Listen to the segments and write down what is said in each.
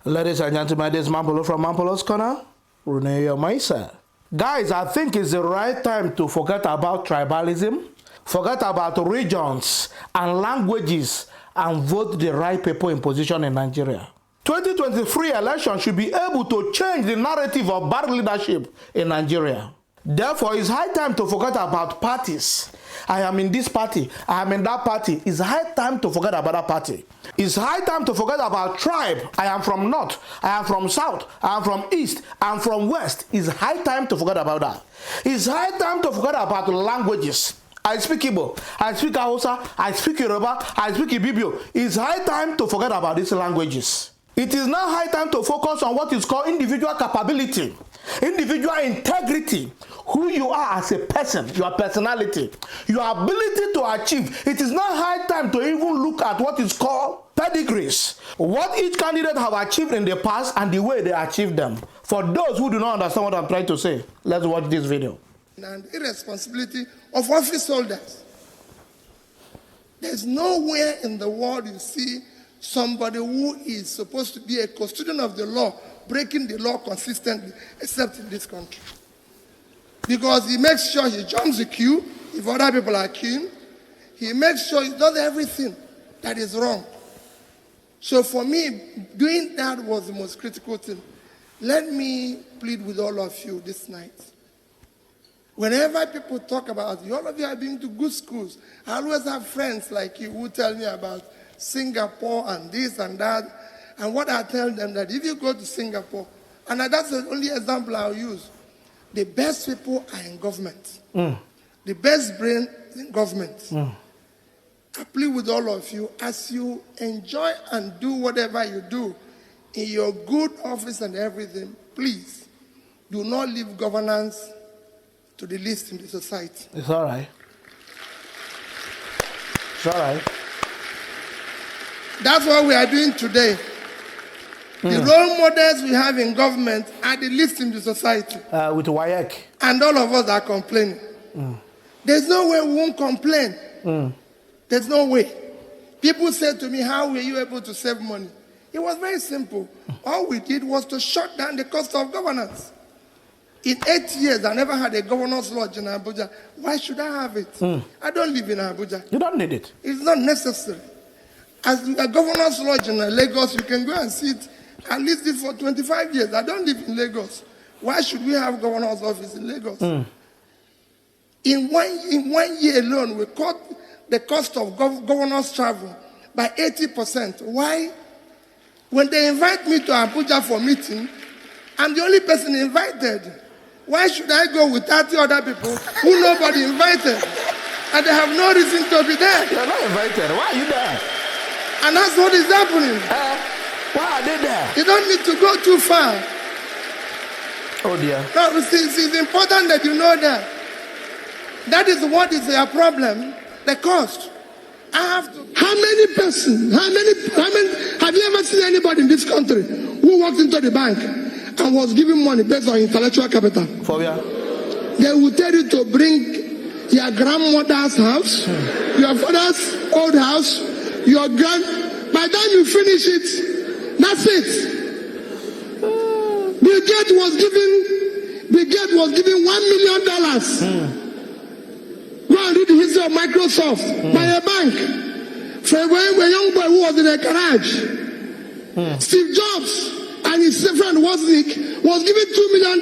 Ladies and gentlemen, this is Mampolo from Mampolo's Corner. Rene Yomaisa. Guys, I think it's the right time to forget about tribalism, forget about regions and languages, and vote the right people in position in Nigeria. 2023 election should be able to change the narrative of bad leadership in Nigeria. Therefore, it's high time to forget about parties. I am in this party, I am in that party. It's high time to forget about that party. It's high time to forget about tribe. I am from north, I am from south, I am from east, I am from west. It's high time to forget about that. It's high time to forget about languages. I speak Igbo, I speak Hausa, I speak Yoruba, I speak Ibibio. It's high time to forget about these languages. It is now high time to focus on what is called individual capability, individual integrity, who you are as a person, your personality, your ability to achieve. It is not high time to even look at what is called pedigrees, what each candidate have achieved in the past and the way they achieved them. For those who do not understand what I'm trying to say, let's watch this video. And irresponsibility of office holders. There's nowhere in the world you see somebody who is supposed to be a custodian of the law breaking the law consistently, except in this country. Because he makes sure he jumps the queue if other people are queuing. He makes sure he does everything that is wrong. So for me, doing that was the most critical thing. Let me plead with all of you this night. Whenever people talk about you, all of you are being to good schools. I always have friends like you who tell me about Singapore and this and that. And what I tell them that if you go to Singapore, and that's the only example I'll use, the best people are in government. The best brain in government. I plead with all of you, as you enjoy and do whatever you do in your good office and everything, please do not leave governance to the least in the society. It's all right. It's all right. That's what we are doing today. The role models we have in government are the least in the society. With WAEC. And all of us are complaining. There's no way we won't complain. There's no way. People said to me, how were you able to save money? It was very simple. All we did was to shut down the cost of governance. In 8 years, I never had a governor's lodge in Abuja. Why should I have it? I don't live in Abuja. You don't need it. It's not necessary. As a governor's lodge in Lagos, you can go and sit and live it for 25 years. I don't live in Lagos. Why should we have governor's office in Lagos? In one year alone, we cut the cost of governor's travel by 80%. Why? When they invite me to Abuja for meeting, I'm the only person invited. Why should I go with 30 other people who nobody invited? And they have no reason to be there. You're not invited. Why are you there? And that's what is happening. Why are they there? You don't need to go too far. Oh dear. No, it's important that you know that. That is what is their problem, the cost. I have to. How many persons, have you ever seen anybody in this country who walked into the bank and was giving money based on intellectual capital? For real? They will tell you to bring your grandmother's house, your father's old house, by the time you finish it, that's it. Bill Gates was given $1 million. Go and read the history of Microsoft by a bank. For a young boy who was in a garage. Steve Jobs and his friend Wozniak was given $2 million.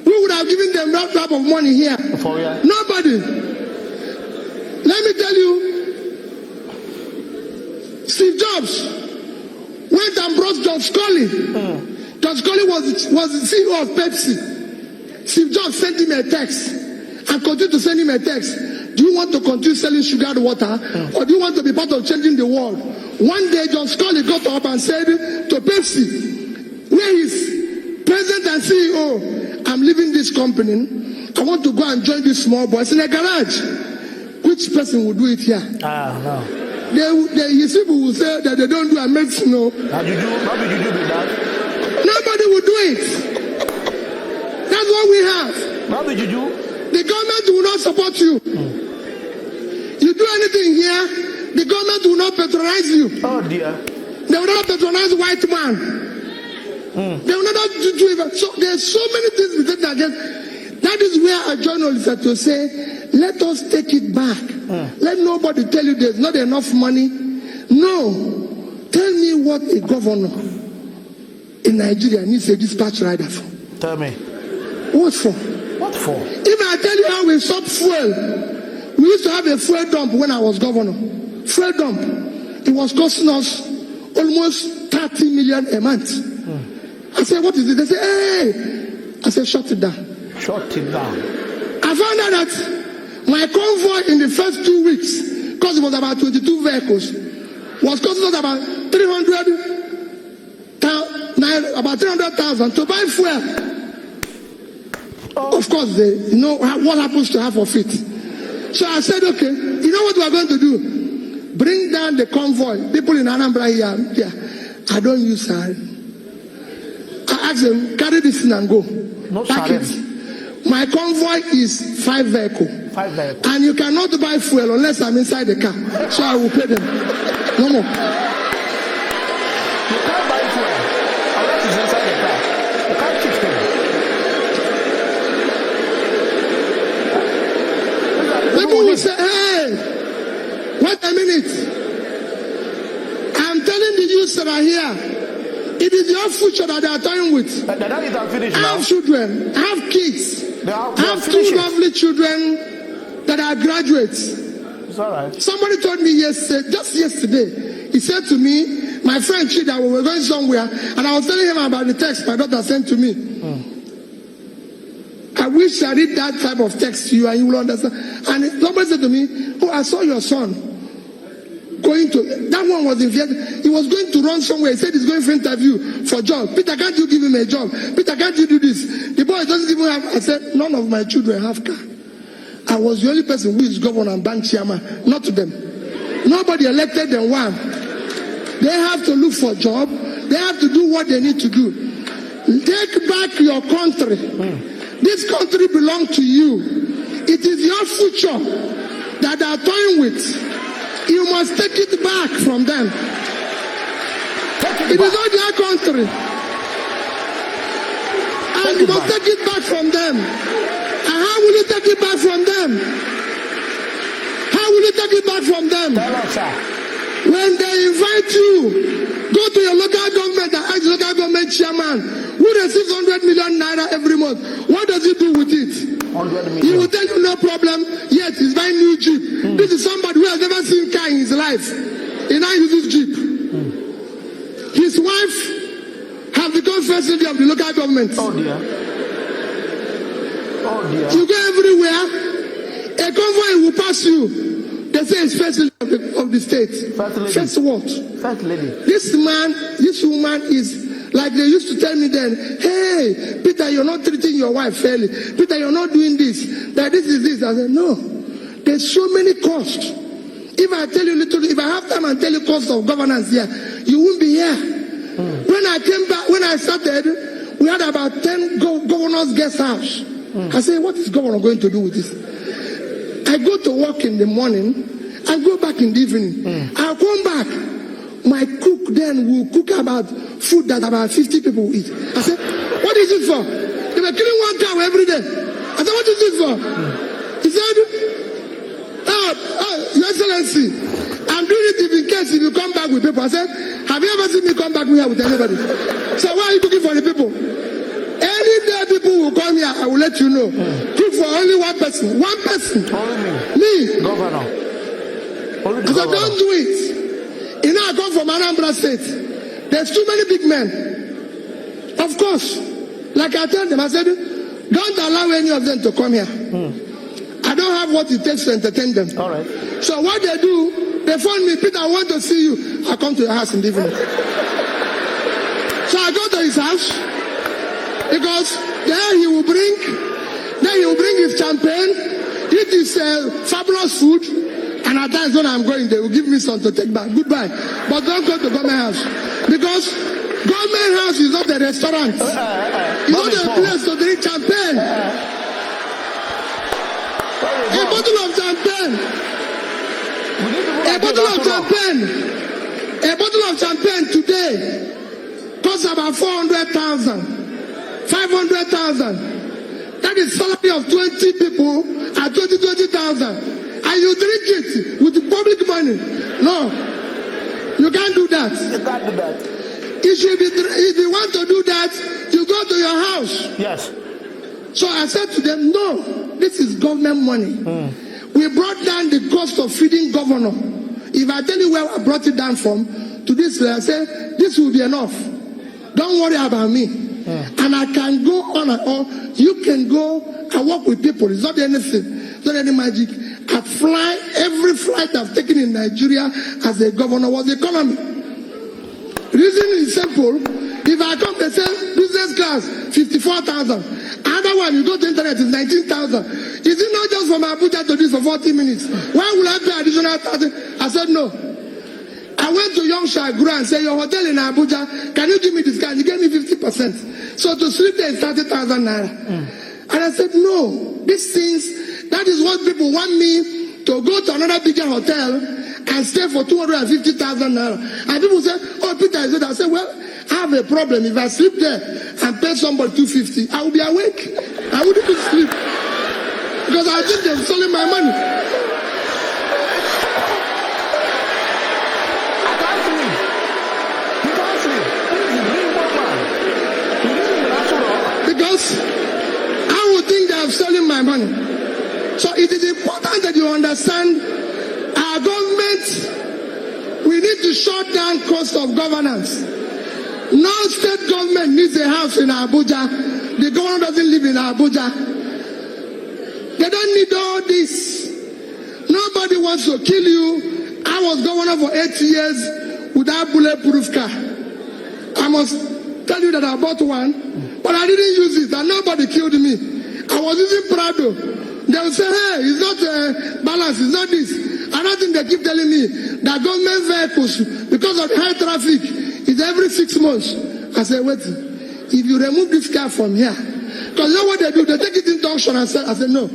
Who would have given them that type of money here? Nobody. Let me tell you, Steve Jobs went and brought John Scully. John Scully was the CEO of Pepsi. Steve Jobs sent him a text and continued to send him a text. Do you want to continue selling sugared water or do you want to be part of changing the world? One day John Scully got up and said to Pepsi, where is President and CEO? I'm leaving this company. I want to go and join these small boys in a garage. Which person would do it here? No. His people will say that they don't do a medicine. No. How did you do with that? Nobody will do it. That's what we have. How did you do? The government will not support you. You do anything here, the government will not patronize you. Oh dear. They will not patronize white man. They will not do it. So there's so many things we take against. That is where a journalist had to say, let us take it back. Let nobody tell you there's not enough money. No. Tell me what a governor in Nigeria needs a dispatch rider for. Tell me. What for? What for? If I tell you how we stop fuel, we used to have a fuel dump when I was governor. Fuel dump. It was costing us almost 30 million a month. I said, what is it? They say, hey. I said, shut it down. Shut it down. I found out that my convoy in the first 2 weeks, because it was about 22 vehicles, was costing us about 300,000 to buy fuel. Of course, you know what happens to half of it. So I said, okay, you know what we are going to do? Bring down the convoy. People in Anambra here, I don't use her. I asked them, carry this thing and go. No, pack it. My convoy is 5 vehicles. 5 vehicles. And you cannot buy fuel unless I'm inside the car. So I will pay them. No more. You can't buy fuel unless it's inside the car. You can't keep them. People will say, hey, wait a minute. I'm telling the youths that are here, it is your future that they are toying with. That is unfinished I now. have children, I have kids. They I have 2 lovely children that are graduates. It's all right. Somebody told me just yesterday, he said to me, my friend Chida, we were going somewhere, and I was telling him about the text my daughter sent to me. I wish I read that type of text to you and you will understand. And somebody said to me, oh, I saw your son going to, that one was in Vietnam. He was going to run somewhere. He said he's going for interview for job. Peter, can't you give him a job? Peter, can't you do this? The boy doesn't even have, I said, none of my children have car. I was the only person who is governor and bank chairman, not to them. Nobody elected them. One. They have to look for a job. They have to do what they need to do. Take back your country. This country belongs to you. It is your future that they are toying with. You must take it back from them. It is not their country. And you must take it back from them. And how will you take it back from them? How will you take it back from them? When they invite you, go to your local government and ask the local government chairman who receives 100 million naira every month. What does he do with it? 100 million. He will tell you no problem. Yet he's buying new Jeep. This is somebody who has never seen car in his life. He now uses Jeep. His wife has become first lady of the local government. Oh dear. Oh dear. You go everywhere, a convoy will pass you. They say it's first lady of the state. First lady. First what? First lady. This man, this woman is like they used to tell me then, hey, Peter, you're not treating your wife fairly. Peter, you're not doing this. That this is this. I said, no. There's so many costs. If I tell you little, if I have time and tell you cost of governance here, you won't be here. When I came back, when I started, we had about 10 governors' guest house. I said, what is governor going to do with this? I go to work in the morning, I go back in the evening. I'll come back. My cook then will cook about food that about 50 people will eat. I said, what is it for? They were killing 1 cow every day. I said, what is it for? He said, Your Excellency, I'm doing it in case if you come back with people. I said, have you ever seen me come back here with anybody? So why are you cooking for the people? Any day people will come here, I will let you know. Cook for only 1 person. 1 person. Only me. Governor. Only I said, governor. don't do it. You know, I come from Anambra State. There's too many big men. Of course. Like I told them, I said, don't allow any of them to come here. I don't have what it takes to entertain them. All right. So what they do, they phone me, Peter, I want to see you. I come to your house in the evening. So I go to his house because there he will bring his champagne, eat his fabulous food, and at times when I'm going, they will give me some to take back. Goodbye. But don't go to government house because government house is not a restaurant. It's not a place to drink champagne. A bottle of champagne. A bottle of champagne today costs just about 400,000, 500,000. That is salary of 20 people at 20,000. And you drink it with the public money. No, you can't do that. You can't do that. If you want to do that, you go to your house. Yes. So I said to them, no, this is government money. We brought down the cost of feeding governor. If I tell you where I brought it down from, to this, I said, this will be enough. Don't worry about me. And I can go on and on. You can go and work with people. It's not anything. It's not any magic. I fly, every flight I've taken in Nigeria as a governor was economy. Reason is simple. If I come and say business class, 54,000. Another one, you go to internet, is 19,000. Is it not just from Abuja to this for 40 minutes? Why will I pay additional 1,000? I said no. I went to Young Shagura and said, your hotel in Abuja, can you give me this guy? He gave me 50%. So to sleep there is 30,000 naira. And I said, no, these things, that is what people want me to go to another bigger hotel and stay for 250,000 naira. And people say, oh, Peter is it. I said, well, I have a problem. If I sleep there and pay somebody 250, I will be awake. I wouldn't even sleep. Because I think they've stolen my money. Because I would think they have stolen my money. So it is important that you understand our government, we need to shut down cost of governance. No state government needs a house in Abuja. The governor doesn't live in Abuja. They don't need all this. Nobody wants to kill you. I was governor for 8 years without bulletproof car. I must tell you that I bought one, but I didn't use it and nobody killed me. I was using Prado. They will say, hey, it's not balance, it's not this. Another thing they keep telling me, that government vehicles, because of the high traffic, is every 6 months. I said, wait, if you remove this car from here, because you know what they do? They take it into auction and say, I said, no,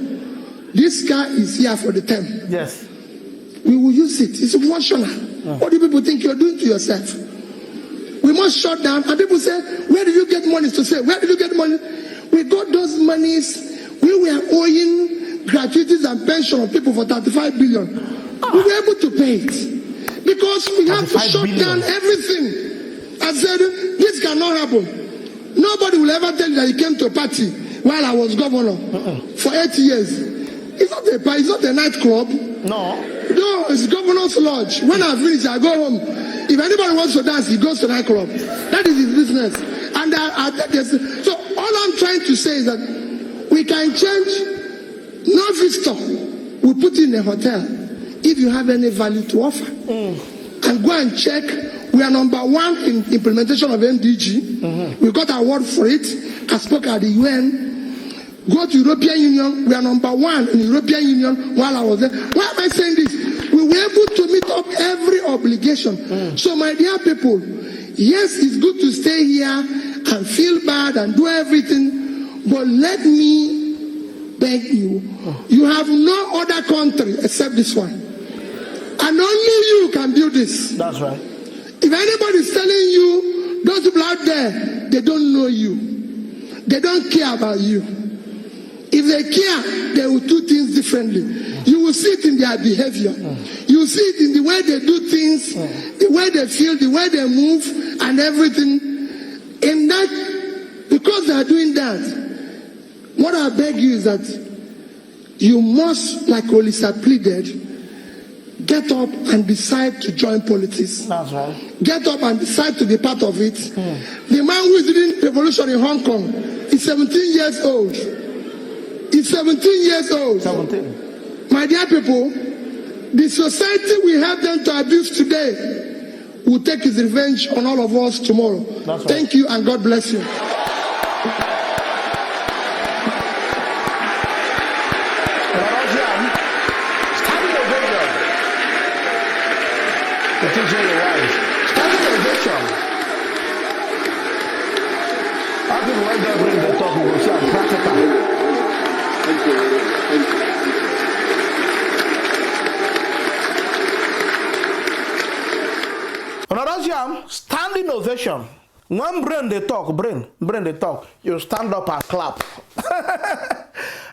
this car is here for the term. Yes. We will use it. It's emotional. What do people think you're doing to yourself? We must shut down. And people say, where do you get money? To say, where did you get money? We got those monies. We were owing gratuities and pension of people for 35 billion. We were able to pay it. Because we have to shut down everything. I said, this cannot happen. Nobody will ever tell you that he came to a party while I was governor for 8 years. It's not a party, it's not a nightclub. No. No, it's governor's lodge. When I finish, I go home. If anybody wants to dance, he goes to nightclub. That is his business. And I take this. So all I'm trying to say is that we can change. No visitor we put in a hotel if you have any value to offer. And go and check. We are number 1 in implementation of NDG. We got an award for it. I spoke at the UN. Go to European Union. We are number 1 in European Union while I was there. Why am I saying this? We were able to meet up every obligation. So my dear people, yes, it's good to stay here and feel bad and do everything. But let me beg you, you have no other country except this one. And only you can do this. That's right. If anybody is telling you, those people out there, they don't know you. They don't care about you. If they care, they will do things differently. You will see it in their behavior. You will see it in the way they do things, the way they feel, the way they move, and everything. In that, because they are doing that, what I beg you is that you must, like Olisa pleaded, get up and decide to join politics. That's right. Get up and decide to be part of it. The man who is leading revolution in Hong Kong is 17 years old. He's 17 years old. 17. My dear people, the society we have them to abuse today will take his revenge on all of us tomorrow. That's right. Thank you and God bless you. Standing ovation When brain they talk, brain they talk, you stand up and clap.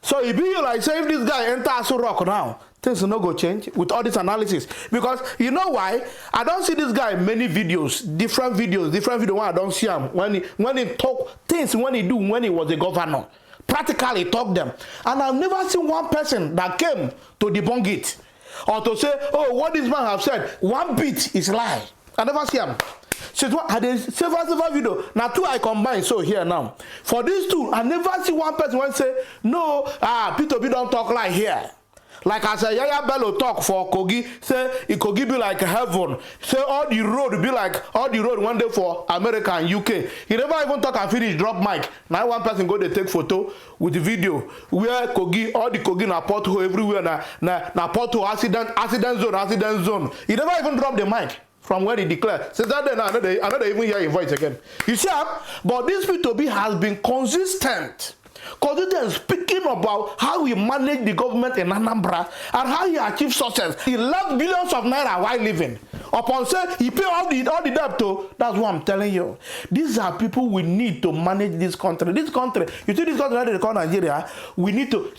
So it be like, say if this guy enter Aso Rock now, things will not go change with all this analysis. Because you know why? I don't see this guy in many videos, different videos when I don't see him. When he talk things, when he was a governor. Practically talk them. And I've never seen one person that came to debunk it. Or to say, oh, what this man have said, one bit is lie. I never see him. So I did several video. Now two I combine so here now. For these two, I never see one person when say, no, P2B don't talk like here. Like I say, Yaya Bello talk for Kogi, say Kogi be like heaven. Say all the road one day for America and UK. He never even talk and finish, drop mic. Now one person go they take photo with the video where Kogi, all the Kogi na pothole everywhere na pothole accident zone. He never even drop the mic from where he declared. Since that day now, I know they even hear his voice again. You see, but this P2B has been consistent speaking about how he managed the government in Anambra and how he achieved success. He left billions of naira while living. Upon say he paid all the debt to. That's what I'm telling you. These are people we need to manage this country. This country, you see this country that they call Nigeria,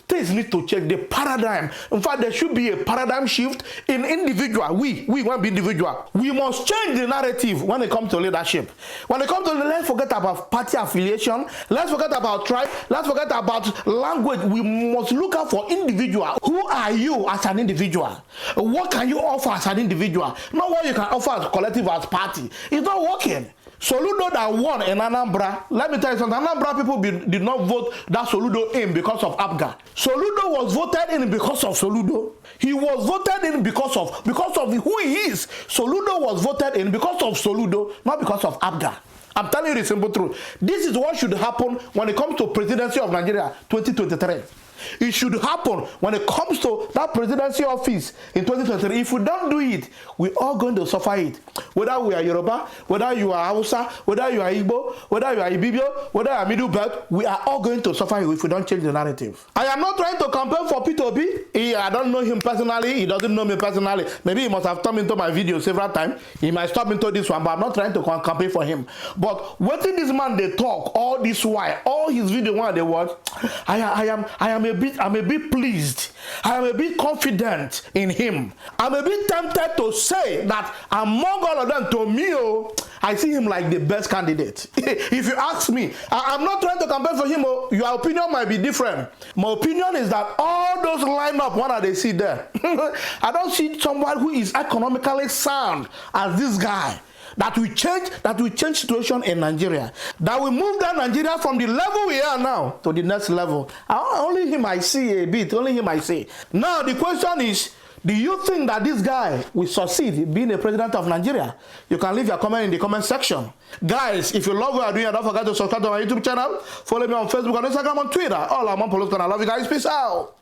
things need to check the paradigm. In fact, there should be a paradigm shift in individual. We want to be individual. We must change the narrative when it comes to leadership. When it comes to, let's forget about party affiliation. Let's forget about tribe. Let's forget about language. We must look out for individual. Who are you as an individual? What can you offer as an individual? Not what you can offer as collective, as party. It's not working. Soludo that won in Anambra, let me tell you something, Anambra people did not vote that Soludo in because of Abga. Soludo was voted in because of Soludo. He was voted in because of who he is. Soludo was voted in because of Soludo, not because of Abga. I'm telling you the simple truth. This is what should happen when it comes to presidency of Nigeria 2023. It should happen when it comes to that presidency office in 2023. If we don't do it, we're all going to suffer it. Whether we are Yoruba, whether you are Hausa, whether you are Igbo, whether you are Ibibio, whether you are Middle Belt, we are all going to suffer it if we don't change the narrative. I am not trying to campaign for P2B. I don't know him personally. He doesn't know me personally. Maybe he must have come into my video several times. He might stop into this one, but I'm not trying to campaign for him. But watching this man, they talk all this while, all his video while they watch, I'm a bit pleased. I am a bit confident in him. I'm a bit tempted to say that among all of them, to me, I see him like the best candidate. If you ask me, I'm not trying to campaign for him. Your opinion might be different. My opinion is that all those line up, what are they see there? I don't see someone who is economically sound as this guy. That will change situation in Nigeria. That will move down Nigeria from the level we are now to the next level. Only him I see a bit. Only him I see. Now the question is, do you think that this guy will succeed being a president of Nigeria? You can leave your comment in the comment section. Guys, if you love what I'm doing, don't forget to subscribe to my YouTube channel. Follow me on Facebook and Instagram and Twitter. All I'm on Polos. I love you guys. Peace out.